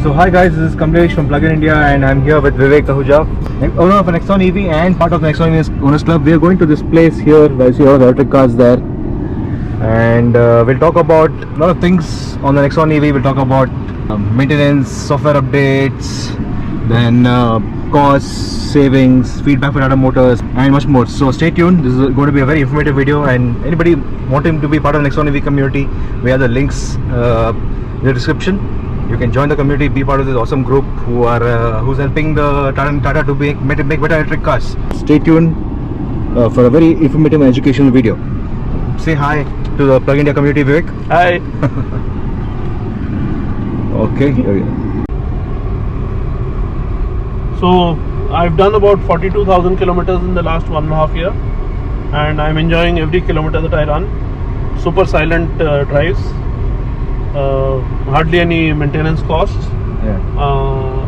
So hi guys, this is Kamlesh from PluginIndia and I'm here with Vivek Ahuja, owner of Nexon EV and part of the Nexon EV Owners Club. We are going to this place here where you see all the electric cars there, and we'll talk about a lot of things on the Nexon EV. We'll talk about maintenance, software updates, then costs, savings, feedback for Tata Motors and much more. So stay tuned, this is going to be a very informative video, and anybody wanting to be part of the Nexon EV community, we have the links in the description. You can join the community, be part of this awesome group who's helping the Tata to make better electric cars. Stay tuned for a very informative and educational video. Say hi to the PluginIndia community, Vivek. Hi. Okay, here we go. So I've done about 42,000 kilometers in the last 1.5 years, and I'm enjoying every kilometer that I run. Super silent drives. Hardly any maintenance costs. Yeah.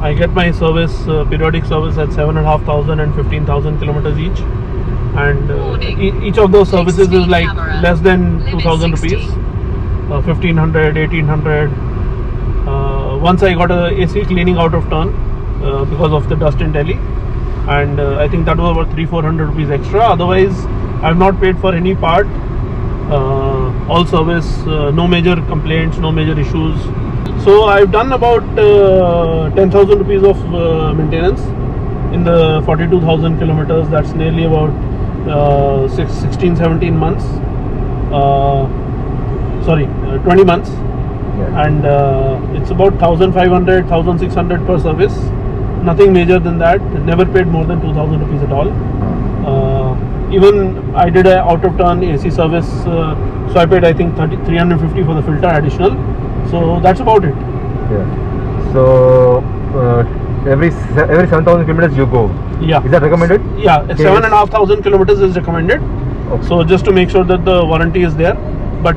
I get my service, periodic service at 7,500 and 15,000 kilometers each, and each of those services is like less than 2,000 rupees, 1,500, 1,800. Once I got a AC cleaning out of turn because of the dust in Delhi, and I think that was about 300-400 rupees extra. Otherwise, I've not paid for any part. All service, no major complaints, no major issues. So I've done about 10,000 rupees of maintenance in the 42,000 kilometers. That's nearly about 16-17 months. 20 months. Yeah. And it's about 1,500, 1,600 per service. Nothing major than that. Never paid more than 2,000 rupees at all. Even I did a out of turn AC service, so I paid I think 350 for the filter additional. So that's about it. Yeah. So every 7,000 kilometers you go. Yeah. Is that recommended? Yeah, 7,500 kilometers is recommended. Okay. So just to make sure that the warranty is there, but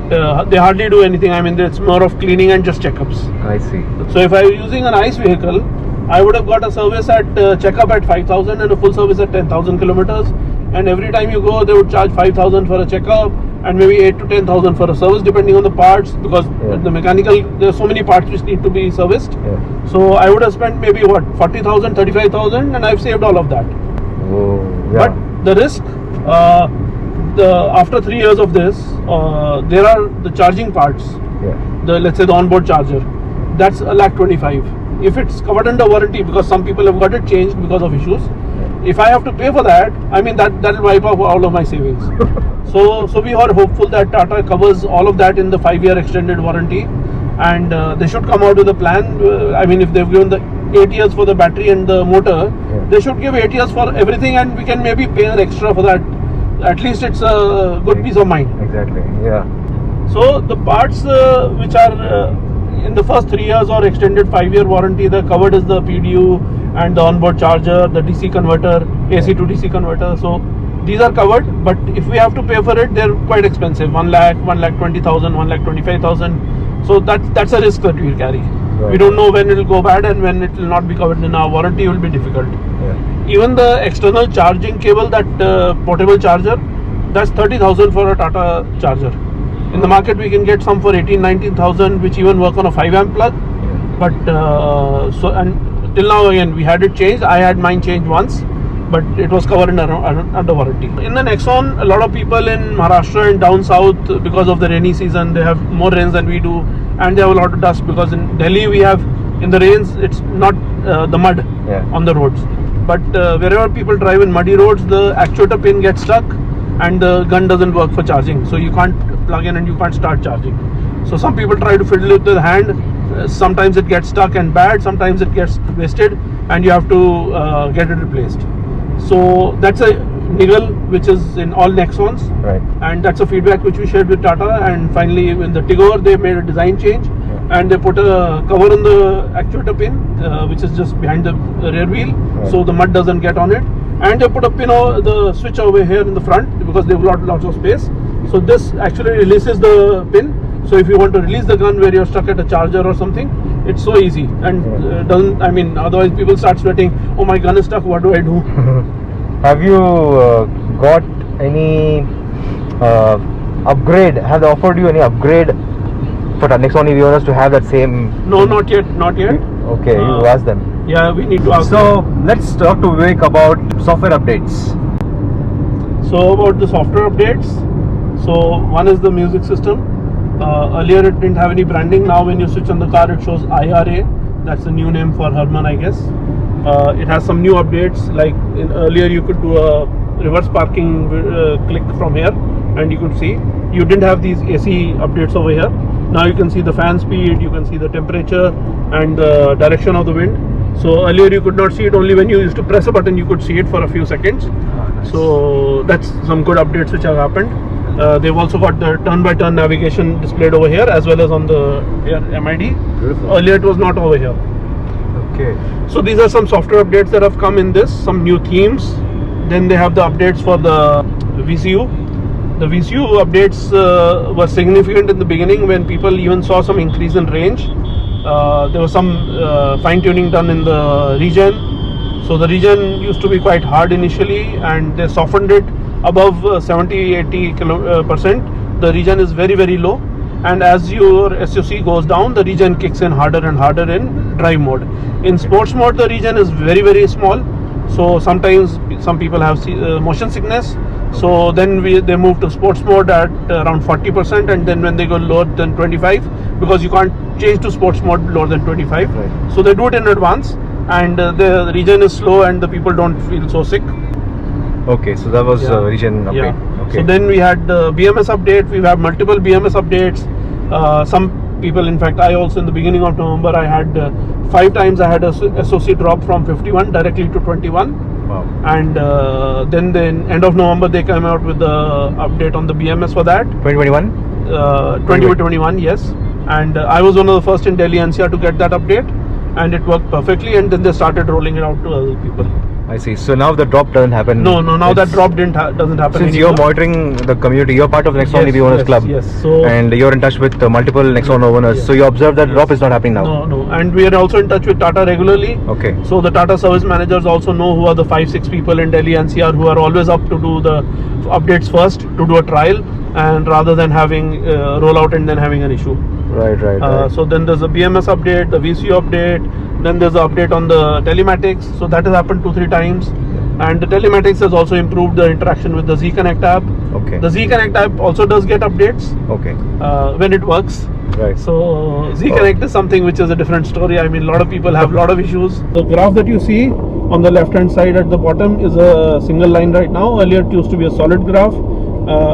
they hardly do anything. I mean, it's more of cleaning and just checkups. I see. So if I was using an ICE vehicle, I would have got a service at checkup at 5,000 and a full service at 10,000 kilometers. And every time you go, they would charge 5,000 for a checkup and maybe 8 to 10,000 for a service, depending on the parts, because the mechanical, there are so many parts which need to be serviced. Yeah. So I would have spent maybe 40,000, 35,000, and I've saved all of that. Oh, yeah. But the risk, after 3 years of this, there are the charging parts. Yeah. Let's say the onboard charger, that's 1,25,000. If it's covered under warranty, because some people have got it changed because of issues, if I have to pay for that, I mean that'll wipe off all of my savings. So we are hopeful that Tata covers all of that in the 5-year extended warranty, and they should come out with a plan. I mean, if they've given the 8 years for the battery and the motor, they should give 8 years for everything, and we can maybe pay an extra for that. At least it's a good peace of mind. Exactly. Yeah. So the parts which are in the first 3 years or extended 5-year warranty, they're covered is the PDU and the onboard charger, the DC converter, AC to DC converter. So these are covered, but if we have to pay for it, they're quite expensive. 1 lakh, 1,20,000, 1,25,000. So that's a risk that we'll carry. Right. We don't know when it will go bad and when it will not be covered in our warranty. Will be difficult. Yeah. Even the external charging cable, that portable charger, that's 30,000 for a Tata charger. In the market, we can get some for 18,000-19,000, which even work on a 5 amp plug. But and till now, again, we had it changed. I had mine changed once, but it was covered under warranty. In the Nexon, a lot of people in Maharashtra and down south, because of the rainy season, they have more rains than we do, and they have a lot of dust, because in Delhi we have, in the rains, it's not the mud on the roads. But wherever people drive in muddy roads, the actuator pin gets stuck and the gun doesn't work for charging. So you can't plug in and you can't start charging. So some people try to fiddle with the hand. Sometimes it gets stuck and bad, sometimes it gets wasted, and you have to get it replaced. So that's a niggle which is in all Nexons, right? And that's a feedback which we shared with Tata. And finally, in the Tigor, they made a design change, and they put a cover on the actuator pin, which is just behind the rear wheel, so the mud doesn't get on it. And they put a pin, the switch over here in the front, because they've got lots of space. So this actually releases the pin. So if you want to release the gun where you're stuck at a charger or something, it's so easy, and doesn't. I mean, otherwise people start sweating. Oh, my gun is stuck. What do I do? Have you got any upgrade? Have they offered you any upgrade for the Nexon EV owners to have that same? No, not yet. Not yet. Okay, you ask them. Yeah, we need to ask. So let's talk to Vivek about software updates. So about the software updates, so one is the music system. Earlier it didn't have any branding. Now when you switch on the car, it shows IRA. That's the new name for Herman, I guess. It has some new updates. Like earlier, you could do a reverse parking click from here, and you could see. You didn't have these AC updates over here. Now you can see the fan speed, you can see the temperature and the direction of the wind. So earlier you could not see it. Only when you used to press a button you could see it for a few seconds. Nice. So that's some good updates which have happened. They've also got the turn-by-turn navigation displayed over here as well as on the MID. Beautiful. Earlier it was not over here. Okay. So these are some software updates that have come in this, some new themes. Then they have the updates for the VCU. The VCU updates were significant in the beginning when people even saw some increase in range. There was some fine-tuning done in the region. So the region used to be quite hard initially and they softened it above 70-80%. The region is very, very low. And as your SOC goes down, the region kicks in harder and harder in drive mode. In sports mode, the region is very, very small. So sometimes some people have motion sickness. So then they move to sports mode at around 40%, and then when they go lower than 25, because you can't change to sports mode lower than 25. Right. So they do it in advance, and the region is slow and the people don't feel so sick. Okay, so that was region update. Yeah. Okay. So then we had the BMS update. We have multiple BMS updates. Some people, in fact, I also in the beginning of November, I had 5 times I had a SOC drop from 51 directly to 21. Wow. And then the end of November they came out with the update on the BMS for that. 2021? 2021, yes. And I was one of the first in Delhi NCR to get that update, and it worked perfectly. And then they started rolling it out to other people. I see. So now the drop doesn't happen. No. Now that drop doesn't happen. Since anymore. you're monitoring the community, you're part of the Nexon EV Owners Club. Yes. So and you're in touch with multiple Nexon owners. Yes. So you observe that drop is not happening now. No. And we are also in touch with Tata regularly. Okay. So the Tata service managers also know who are the 5-6 people in Delhi NCR who are always up to do the updates first, to do a trial, and rather than having rollout and then having an issue. Right. So then there's a BMS update, the VCU update, then there's an update on the Telematics. So that has happened 2-3 times. And the Telematics has also improved the interaction with the Z Connect app. Okay. The Z Connect app also does get updates. Okay. When it works. Right. So Z Connect is something which is a different story. I mean, a lot of people have a lot of issues. The graph that you see on the left hand side at the bottom is a single line right now. Earlier it used to be a solid graph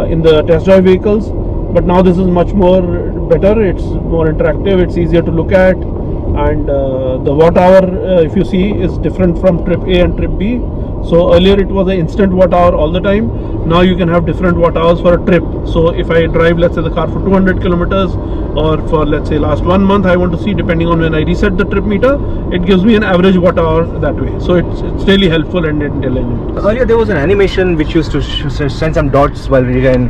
in the test drive vehicles, but now this is much more better. It's more interactive, it's easier to look at, and the watt hour if you see is different from trip A and trip B. So earlier it was an instant watt hour all the time. Now you can have different watt hours for a trip. So if I drive, let's say, the car for 200 kilometers, or for, let's say, last 1 month, I want to see, depending on when I reset the trip meter, it gives me an average watt hour that way. So it's really helpful and intelligent. Earlier there was an animation which used to send some dots while we ran.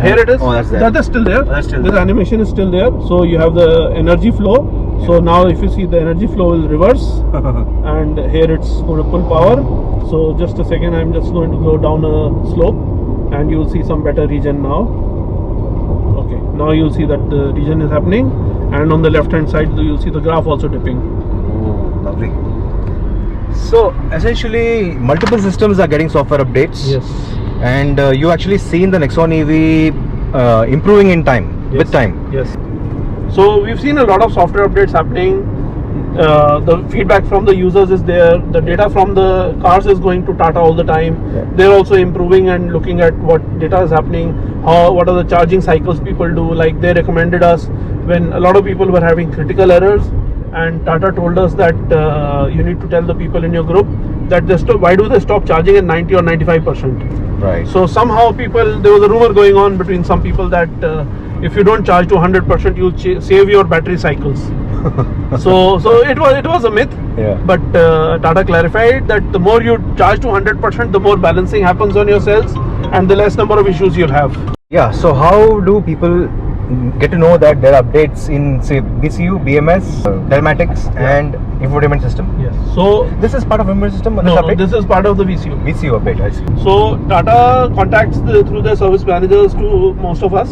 Here it is. Oh, that's there. That is still there. That's still this there. animation is still there. So you have the energy flow. So now if you see, the energy flow will reverse, and here it's going to pull power. So just a second, I'm just going to go down a slope and you will see some better region now. Okay, now you'll see that the region is happening, and on the left hand side you'll see the graph also dipping. Oh, lovely. So essentially multiple systems are getting software updates. Yes. And you actually seen the Nexon EV improving in time, with time. Yes. So we've seen a lot of software updates happening. The feedback from the users is there. The data from the cars is going to Tata all the time. Yeah. They're also improving and looking at what data is happening, what are the charging cycles people do. Like they recommended us when a lot of people were having critical errors, and Tata told us that you need to tell the people in your group that why do they stop charging at 90 or 95%. Right. So somehow there was a rumor going on between some people that if you don't charge to 100%, you'll save your battery cycles. so it was a myth. Yeah. But Tata clarified that the more you charge to 100%, the more balancing happens on your cells, and the less number of issues you'll have. Yeah. So how do people get to know that there are updates in, say, VCU, BMS, Telematics, and Infotainment System? Yes. So This is part of Infotainment System. this is part of the VCU. VCU update. I see. So Tata contacts through their service managers to most of us,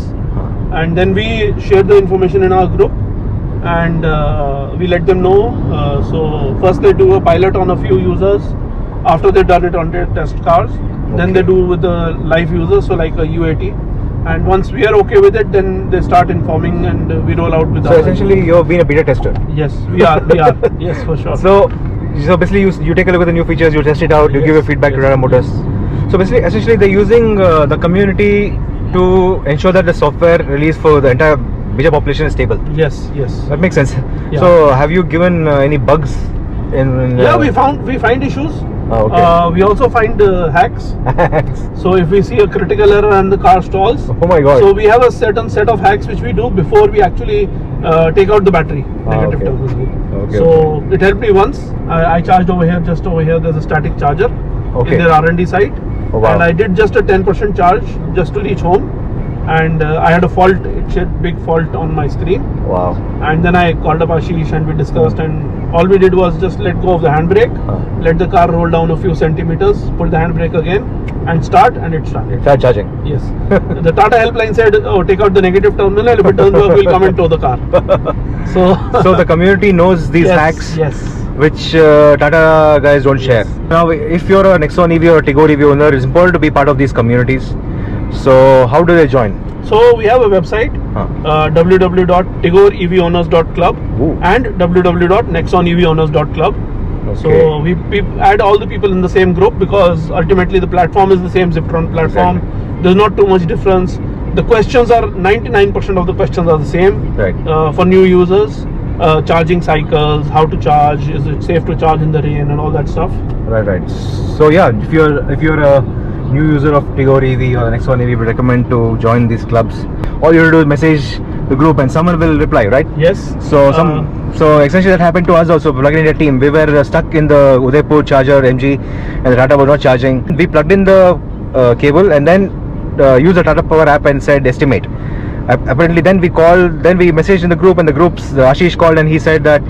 and then we share the information in our group. and we let them know. So first they do a pilot on a few users. After they've done it on their test cars, then they do with the live users, so like a UAT. And once we are okay with it, then they start informing and we roll out with. So essentially, you've been a beta tester. Yes, we are. Yes, for sure. So basically, you take a look at the new features, you test it out, you give a feedback to Tata Motors. So basically, essentially, they're using the community to ensure that the software release for the entire major population is stable. Yes. That makes sense. Yeah. So have you given any bugs in yeah, we find issues. Oh, okay. We also find hacks. So if we see a critical error and the car stalls, oh my god. so we have a certain set of hacks which we do before we actually take out the battery. Negative okay. terminal. Okay, so it helped me once. I charged over here, just over here there's a static charger in their R&D site. Oh, wow. And I did just a 10% charge just to reach home. And I had a fault, it showed big fault on my screen. Wow. And then I called up Ashish and we discussed, and all we did was just let go of the handbrake, let the car roll down a few centimeters, pull the handbrake again and start, and it started. Start charging. Yes. The Tata helpline said, oh, take out the negative terminal, if it doesn't work, we'll come and tow the car. So the community knows these hacks. Yes. Which Tata guys don't share. Now, if you're a Nexon EV or Tigor EV owner, it's important to be part of these communities. So how do they join? So we have a website, www.tigorevowners.club and www.nexonevowners.club. Okay. So we add all the people in the same group because ultimately the platform is the same Ziptron platform. Exactly. There's not too much difference. The questions are 99% of the questions are the same. Right. For new users. Charging cycles, how to charge, is it safe to charge in the rain, and all that stuff. Right. So yeah, if you're a new user of Tigor EV or Nexon EV, we recommend to join these clubs. All you have to do is message the group and someone will reply, right? Yes. So essentially that happened to us also. PluginIndia team, we were stuck in the Udaipur charger MG, and the Tata was not charging. We plugged in the cable and then used the Tata Power app and said estimate. Apparently then we messaged in the group, and the Ashish called and he said that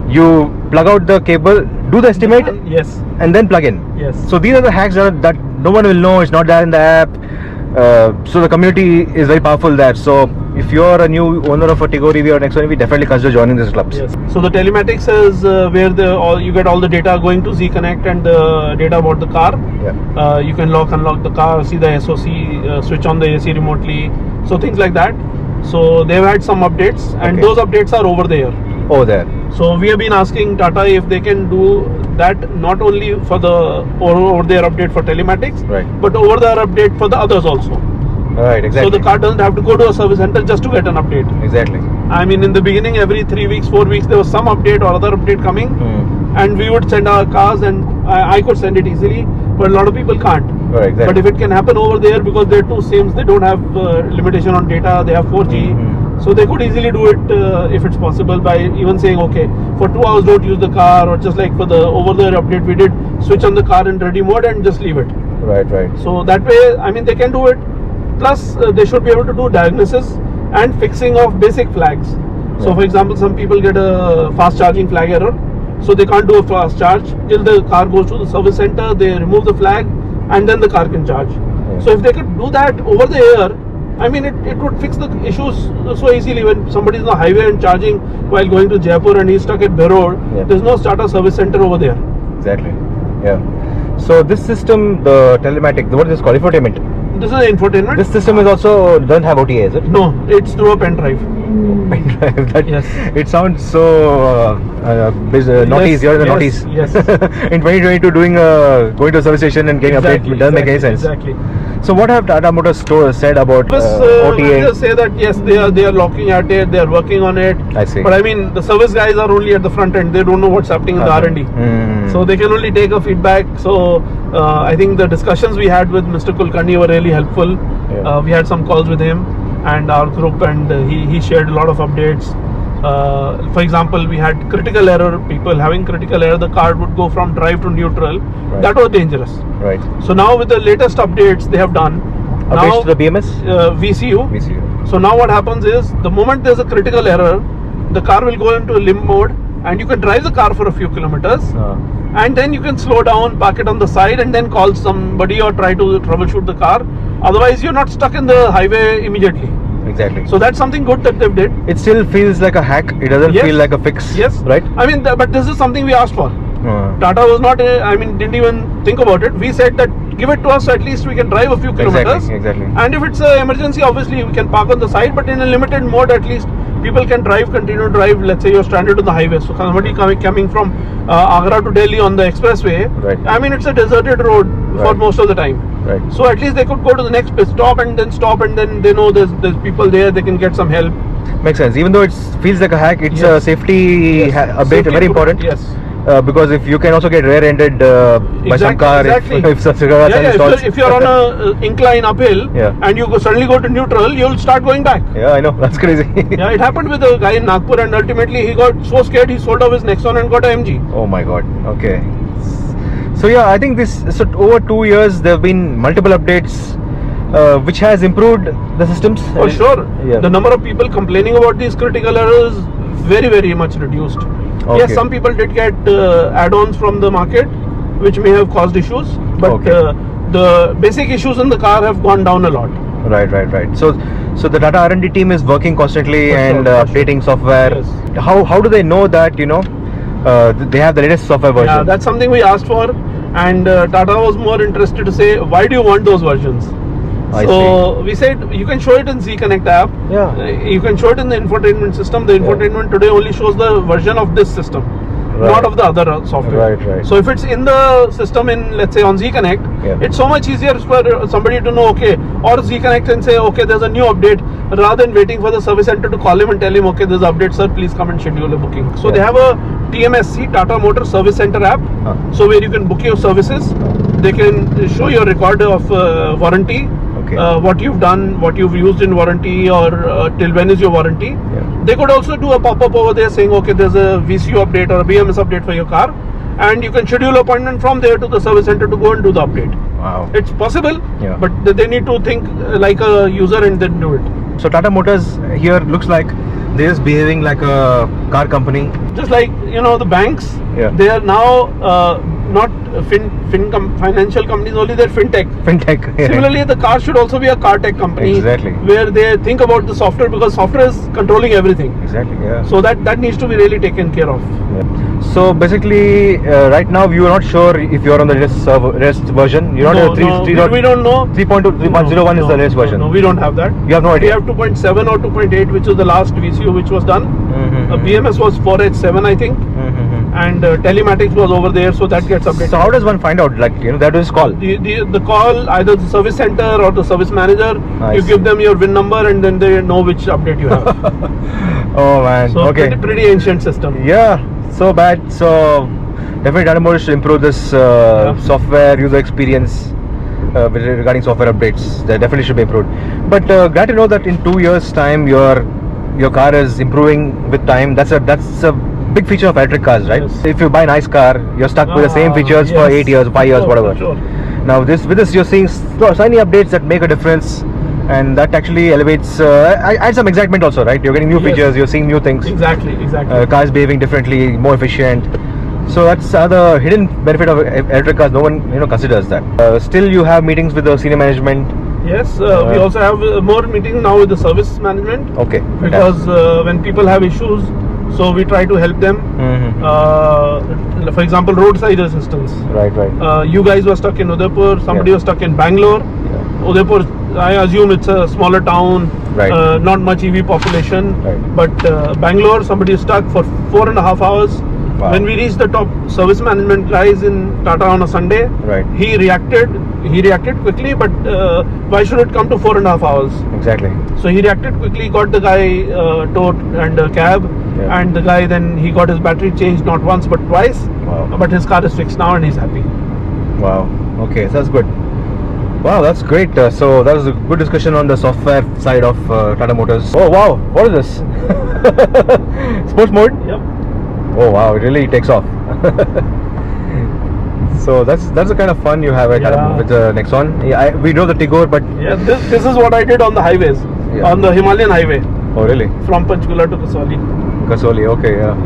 you plug out the cable, do the estimate, yes, and then plug in. Yes. So these are the hacks that no one will know. It's not there in the app. So the community is very powerful there. So if you're a new owner of a Tigor EV or Nexon EV, definitely consider joining these clubs. Yes. So the telematics is where you get all the data going to Z Connect and the data about the car. Yeah. You can unlock the car, see the SOC, switch on the AC remotely. So things like that. So they've had some updates, and those updates are over there. Over there. So we have been asking Tata if they can do that not only for the over their update for telematics, right, but over their update for the others also. Right, exactly. So the car doesn't have to go to a service center just to get an update. Exactly. I mean, in the beginning, every 3 weeks, 4 weeks, there was some update or other update coming, and we would send our cars, and I could send it easily, but a lot of people can't. Right, exactly. But if it can happen over there, because they're two SIMs, they don't have limitation on data, they have 4G. So they could easily do it if it's possible by even saying, okay, for 2 hours don't use the car, or just like for the over-the-air update we did, switch on the car in ready mode and just leave it. Right. So that way, I mean, they can do it. Plus, they should be able to do diagnosis and fixing of basic flags. So for example, some people get a fast charging flag error, so they can't do a fast charge till the car goes to the service center, they remove the flag, and then the car can charge. So if they could do that over the air, I mean, it would fix the issues so easily. When somebody is on the highway and charging while going to Jaipur and he's stuck at Behror, there's no Tata service center over there. Exactly. Yeah. So this system, the telematic, what is this called? Infotainment. This is infotainment. This system is also doesn't have OTA, is it? No, it's through a pen drive. Pen drive. Yes. It sounds so naughties. You're the naughties. Yes. In 2022, going to a service station and getting update doesn't make any sense. Exactly. So what have Tata Motors said about OTA? We just say that yes, they are looking at it, they are working on it. I see. But I mean, the service guys are only at the front end. They don't know what's happening in the R&D. So they can only take a feedback. So I think the discussions we had with Mr. Kulkarni were really helpful. Yeah. We had some calls with him and our group, and he shared a lot of updates. For example, we had critical error, people having critical error, the car would go from drive to neutral. Right. That was dangerous. Right. So now with the latest updates they have done, updates to the BMS? VCU. VCU. So now what happens is, the moment there's a critical error, the car will go into limp mode, and you can drive the car for a few kilometers, and then you can slow down, park it on the side, and then call somebody or try to troubleshoot the car. Otherwise, you're not stuck in the highway immediately. Exactly. So that's something good that they've did. It still feels like a hack. It doesn't Yes. feel like a fix. Yes. Right? I mean, but this is something we asked for. Tata was not, didn't even think about it. We said that give it to us, so at least we can drive a few kilometers. Exactly. And if it's an emergency, obviously we can park on the side, but in a limited mode, at least people can continue to drive. Let's say you're stranded on the highway. So somebody coming from Agra to Delhi on the expressway. Right. I mean, it's a deserted road for Right. most of the time. Right. So at least they could go to the next pit stop and then stop, and then they know there's people there. They can get some help. Makes sense. Even though it feels like a hack, it's a safety update, Safety very important. Yes. Because if you can also get rear-ended by some car exactly. if such a car if you're on a incline uphill and you suddenly go to neutral, you'll start going back. Yeah, I know. That's crazy. Yeah, it happened with a guy in Nagpur, and ultimately he got so scared he sold off his Nexon and got a MG. Oh my god. Okay. So yeah, I think so over 2 years there have been multiple updates which has improved the systems. For sure. Yeah. The number of people complaining about these critical errors very much reduced. Okay. Yes, some people did get add-ons from the market which may have caused issues, but the basic issues in the car have gone down a lot. Right. So the Tata R&D team is working constantly and updating software. Yes. How do they know that they have the latest software version? Yeah, that's something we asked for, and Tata was more interested to say, why do you want those versions? So we said you can show it in Z Connect app. Yeah. You can show it in the infotainment system. The infotainment today only shows the version of this system, not of the other software. Right. So if it's in the system in, let's say, on Z Connect, it's so much easier for somebody to know, okay, or Z Connect and say, okay, there's a new update, rather than waiting for the service center to call him and tell him, okay, there's an update, sir, please come and schedule a booking. So they have a TMSC, Tata Motor Service Center app, so where you can book your services. They can show your record of warranty. What you've done, what you've used in warranty, or till when is your warranty. They could also do a pop-up over there saying, okay, there's a VCU update or a BMS update for your car, and you can schedule an appointment from there to the service center to go and do the update. Wow. It's possible, but they need to think like a user and then do it. So Tata Motors here looks like they're just behaving like a car company. Just like, the banks, they are now not financial companies only, they're fintech. Similarly, the car should also be a car tech company. Exactly. Where they think about the software, because software is controlling everything. Exactly, yeah. So that needs to be really taken care of. So basically, right now you are not sure if you are on the latest version. You're not we don't know. 3.1 is the latest version. No, we don't have that. You have no idea. We have 2.7 or 2.8, which is the last VCU which was done. BMS was 4H7, I think. And Telematics was over there, so that gets updated. So how does one find out? That is call. The call, either the service center or the service manager. You give them your VIN number, and then they know which update you have. Oh man. So okay. Pretty ancient system. Yeah. So bad. So definitely Tata Motors should improve this software user experience regarding software updates. That definitely should be improved. But glad to know that in 2 years' time your car is improving with time. That's a big feature of electric cars, right? Yes. If you buy a nice car, you're stuck with the same features for 8 years, 5 years, whatever. Sure. Now with this you're seeing tiny updates that make a difference, and that actually elevates adds some excitement also, right? You're getting new features, you're seeing new things. Exactly. Cars behaving differently, more efficient. So that's the hidden benefit of electric cars. No one considers that. Still you have meetings with the senior management. Yes, we also have more meetings now with the service management. Okay. Because when people have issues, so we try to help them. For example, roadside assistance. Right. You guys were stuck in Udaipur, somebody was stuck in Bangalore. Udaipur, I assume it's a smaller town, not much EV population. But Bangalore, somebody is stuck for 4.5 hours. Wow. When we reached the top service management guys in Tata on a Sunday, he reacted quickly, but why should it come to 4.5 hours? Exactly. So he reacted quickly, got the guy towed and a cab, and the guy then he got his battery changed not once but twice. Wow. But his car is fixed now and he's happy. Wow. Okay, so that's good. Wow, that's great. So that was a good discussion on the software side of Tata Motors. Oh wow, what is this? Sports mode? Yep. Oh wow, it really takes off. So that's the kind of fun you have with the Nexon. Yeah, we know the Tigor, but this is what I did on the highways, on the Himalayan highway. Oh really? From Panchkula to Kasoli, okay, yeah.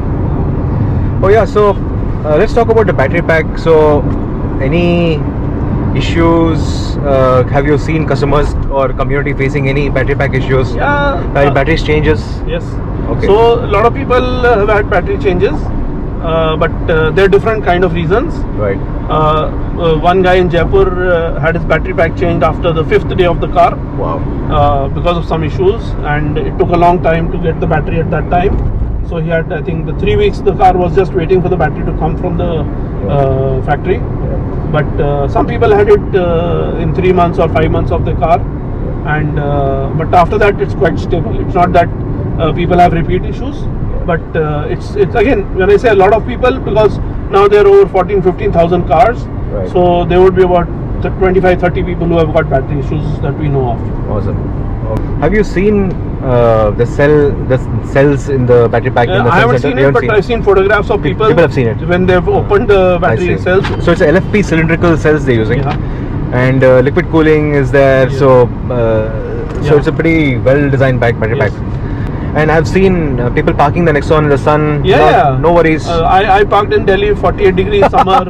Oh yeah, so let's talk about the battery pack. So any issues? Have you seen customers or community facing any battery pack issues? Yeah. Battery changes? Yes. Okay. So a lot of people have had battery changes, but they're different kind of reasons. Right. One guy in Jaipur had his battery pack changed after the 5th day of the car. Wow. Because of some issues, and it took a long time to get the battery at that time. So he had, I think, the 3 weeks the car was just waiting for the battery to come from the factory. But some people had it in 3 months or 5 months of the car, and but after that it's quite stable. It's not that people have repeat issues, but it's again, when I say a lot of people, because now there are over 14,000-15,000 cars, Right. so there would be about 25-30 people who have got battery issues that we know of. Awesome. Have you seen the cells in the battery pack? In the I haven't center? seen You it, but I've seen photographs of people. People have seen it. When they've opened the I battery see. cells. So it's LFP cylindrical cells they're using, Yeah. and liquid cooling is there. Yeah. So Yeah. it's a pretty well designed battery Yes. pack. And I've seen people parking the Nexon in the sun. Yeah. No worries. I parked in Delhi 48 degrees summer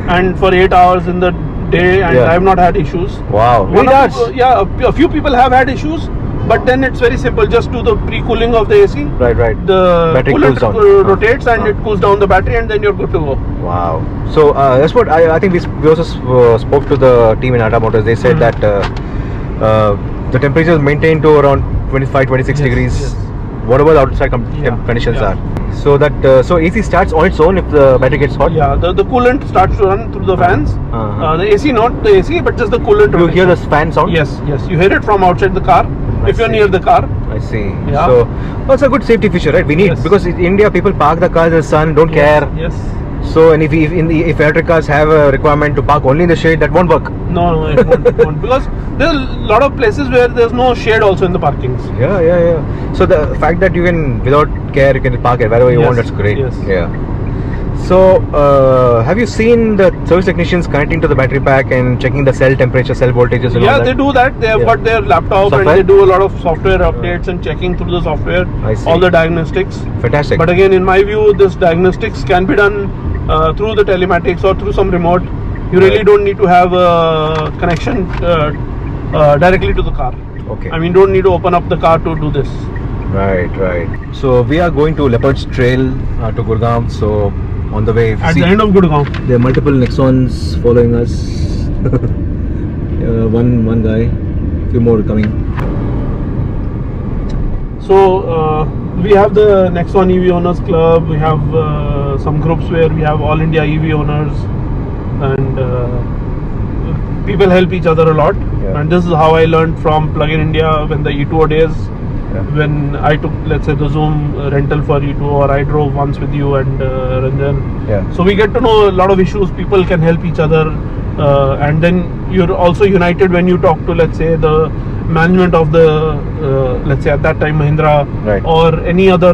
and for 8 hours in the day, and Yeah. I have not had issues. Wow. One Very or large. two- yeah, a few people have had issues, but then it's very simple. Just do the pre-cooling of the AC. Right. The Battery coolant cools down. rotates and it cools down the battery, and then you're good to go. Wow. So that's what I think we also spoke to the team in Tata Motors. They said Mhm. that the temperature is maintained to around 25-26 Yes, degrees, yes. whatever the outside Yeah, conditions yeah. are. So that so AC starts on its own if the battery gets hot. Yeah, the coolant starts to run through the fans. Uh-huh. The AC, not the AC, but just the coolant. You hear rotation. the fan sound? Yes, you hear it from outside the car. I If you're see. near the car. I see. Yeah. So that's a good safety feature, right? We need, Yes. because in India people park the cars in the sun, don't care. Yes. So and if electric cars have a requirement to park only in the shade, that won't work. No, it won't. Because there's a lot of places where there's no shade also in the parkings. Yeah. So the fact that you can, without care, you can park it wherever you Yes, want, that's great. yes. Yeah. So have you seen the service technicians connecting to the battery pack and checking the cell temperature, cell voltages and all Yeah, that? they do that. They have Yeah. got their laptop Software? and they do a lot of software updates and checking through the software, I see. all the diagnostics. Fantastic. But again, in my view, this diagnostics can be done through the telematics or through some remote. You really Right. don't need to have a connection directly to the car. Okay. I mean, don't need to open up the car to do this. Right. So we are going to Leopard's Trail to Gurgaon. So on the way, if you At see, the end of Gurgaon. there are multiple Nexons following us. One guy, few more coming. So we have the Nexon EV Owners Club. We have some groups where we have all India EV owners, and people help each other a lot. Yeah. And this is how I learned from PluginIndia when the E2O days. Yeah. When I took, let's say, the Zoom rental for E2O, or I drove once with you and Ranjan. Yeah. So we get to know a lot of issues. People can help each other, and then you're also united when you talk to, let's say, the management of the, let's say at that time Mahindra, Right. or any other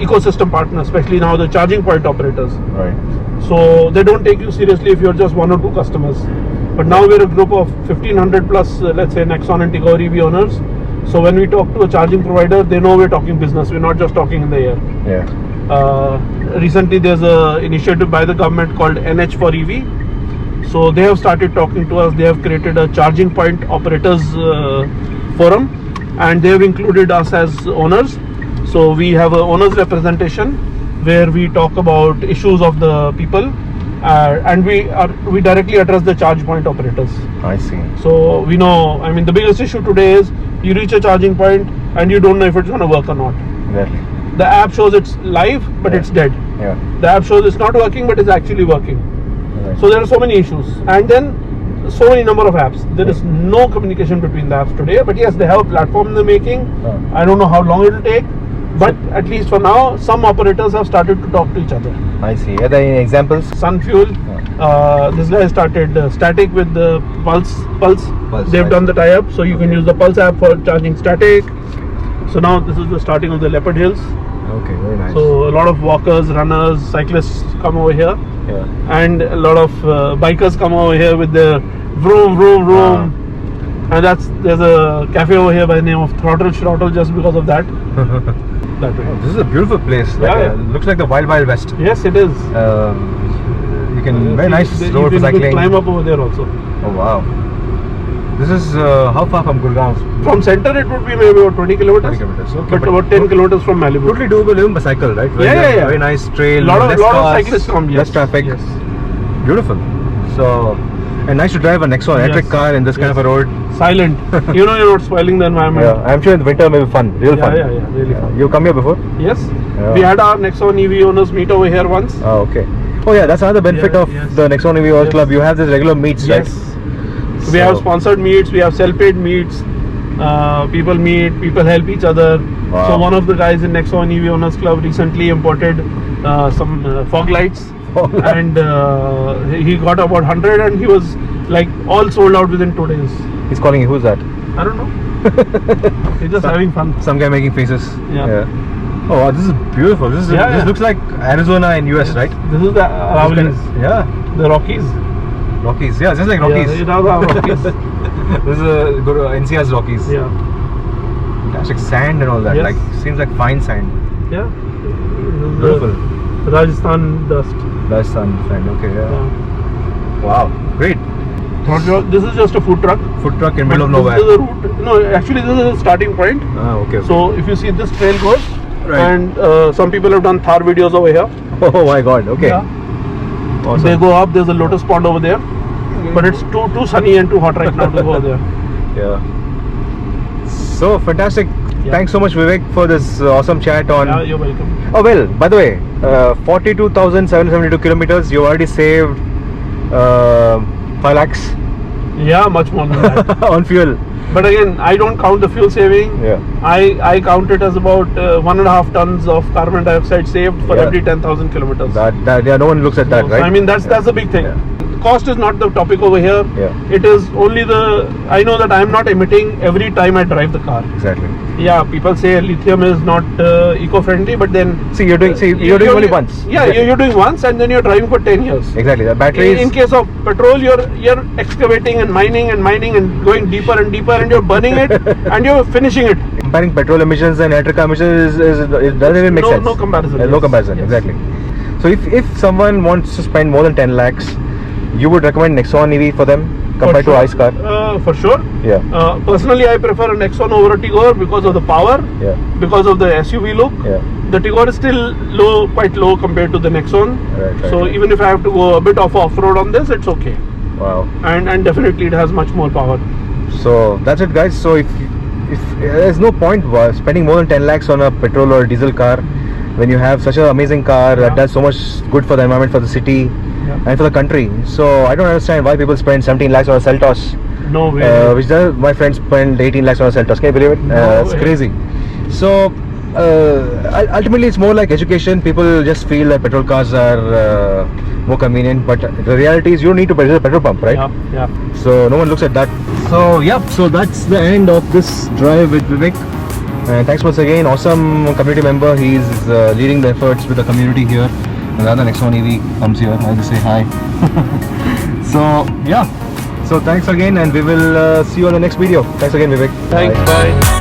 ecosystem partner, especially now the charging point operators. Right. So they don't take you seriously if you're just one or two customers. But now we're a group of 1,500 plus, let's say, Nexon and Tigor EV owners. So when we talk to a charging provider, they know we're talking business. We're not just talking in the air. Yeah. Recently, there's an initiative by the government called NH for EV. So they have started talking to us. They have created a charging point operators forum, and they have included us as owners. So we have an owners representation where we talk about issues of the people, and we directly address the charge point operators. I see. So we know, I mean, the biggest issue today is you reach a charging point and you don't know if it's going to work or not. Exactly. The app shows it's live, but Yeah. it's dead. Yeah. The app shows it's not working, but it's actually working. Right. So there are so many issues, and then so many number of apps. There is no communication between the apps today, but yes, they have a platform in the making. I don't know how long it will take, but at least for now, some operators have started to talk to each other. I see. Are there any examples? Sun Fuel, this guy started Static with the Pulse. They've done the tie-up, so you can use the Pulse app for charging Static. So now this is the starting of the Leopard Hills. Okay, very nice. So a lot of walkers, runners, cyclists come over here, Yeah. and a lot of bikers come over here with their vroom vroom vroom. And there's a cafe over here by the name of Throttle just because of that. That way. This is a beautiful place. Like Yeah. looks like the Wild West. Yes, it is. You can very nice You road for can cycling. climb up over there also. Oh wow. This is how far from Gurgaon? From center it would be maybe about 20 kilometers. 20 kilometers. Okay, But about 10 kilometers from Malibu. totally doable even by cycle, right? Yeah. Very nice trail. Lot of less cyclists cars, come. Yes. Less traffic. Yes. Beautiful. So, and nice to drive a Nexon electric car in this kind of a road. Silent. You're not spoiling the environment. Yeah, I'm sure in the winter may be fun. Real fun. Yeah, really fun. You come here before? Yes. Yeah. We had our Nexon EV owners meet over here once. Oh, okay. Oh yeah, that's another benefit of the Nexon EV Owners Club. You have this regular meets, right? So we have sponsored meets, we have self-paid meets. People meet, people help each other. Wow. So one of the guys in Nexon EV Owners Club recently imported some fog lights. And he got about 100 and he was like all sold out within 2 days. He's calling you. Who's that? I don't know. He's just having fun. Some guy making faces. Yeah. Oh, wow, this is beautiful. This looks like Arizona in US, right? This is the Aravallis. Yeah. The Rockies. Rockies. Yeah, just like Rockies. Yeah, it are the Rockies. This is good NCR's Rockies. Yeah. Fantastic sand and all that. Yes. Like seems like fine sand. Yeah. Beautiful. Rajasthan dust. Rajasthan sand. Okay. Yeah. Wow. Great. This is just a food truck. Food truck in middle of This nowhere. is a route. No, actually this is a starting point. Ah, okay. So if you see this trail goes, Right. and some people have done Thar videos over here. Oh my God. Okay. Yeah. Awesome. They go up. There's a lotus pond over there, but it's too sunny and too hot right now to go there. Yeah. So fantastic. Yeah. Thanks so much, Vivek, for this awesome chat on. Yeah, you're welcome. Oh well, by the way, 42,772 kilometers. You already saved 5 lakhs Yeah, much more than that. on fuel. But again, I don't count the fuel saving. Yeah. I count it as about 1.5 tons of carbon dioxide saved for Yeah. every 10,000 kilometers. That yeah, no one looks at that, So, right? I mean, that's the big thing. Yeah. Cost is not the topic over here. Yeah. It is only I know that I'm not emitting every time I drive the car. Exactly. Yeah, people say lithium is not eco-friendly, but then See, you're doing. You're only once. Yeah, you're doing once, and then you're driving for 10 years. Exactly. The batteries. In case of petrol, you're excavating and mining and going deeper and deeper, and you're burning it and you're finishing it. Comparing petrol emissions and electric car emissions it doesn't even make sense. No comparison. No comparison. Yes. Exactly. So if someone wants to spend more than 10 lakhs, you would recommend Nexon EV for them compared to ICE car? For sure. Yeah. Personally, I prefer a Nexon over a Tigor because of the power, Yeah. because of the SUV look. Yeah. The Tigor is still quite low compared to the Nexon. Right, So right. even if I have to go a bit of off-road on this, it's okay. Wow. And definitely it has much more power. So that's it, guys. So if there's no point spending more than 10 lakhs on a petrol or diesel car when you have such an amazing car that does so much good for the environment, for the city, and for the country. So I don't understand why people spend 17 lakhs on a Seltos. No way. Which my friends spend 18 lakhs on a Seltos. Can you believe it? No It's way. crazy. So ultimately it's more like education. People just feel that petrol cars are more convenient, but the reality is you don't need to purchase a petrol pump, right? Yeah. So no one looks at that. So yep, so that's the end of this drive with Vivek. And thanks once again, awesome community member. He's leading the efforts with the community here. Another Nexon EV comes here. I'll just say hi. So yeah, so thanks again, and we will see you on the next video. Thanks again, Vivek. Thanks. Bye.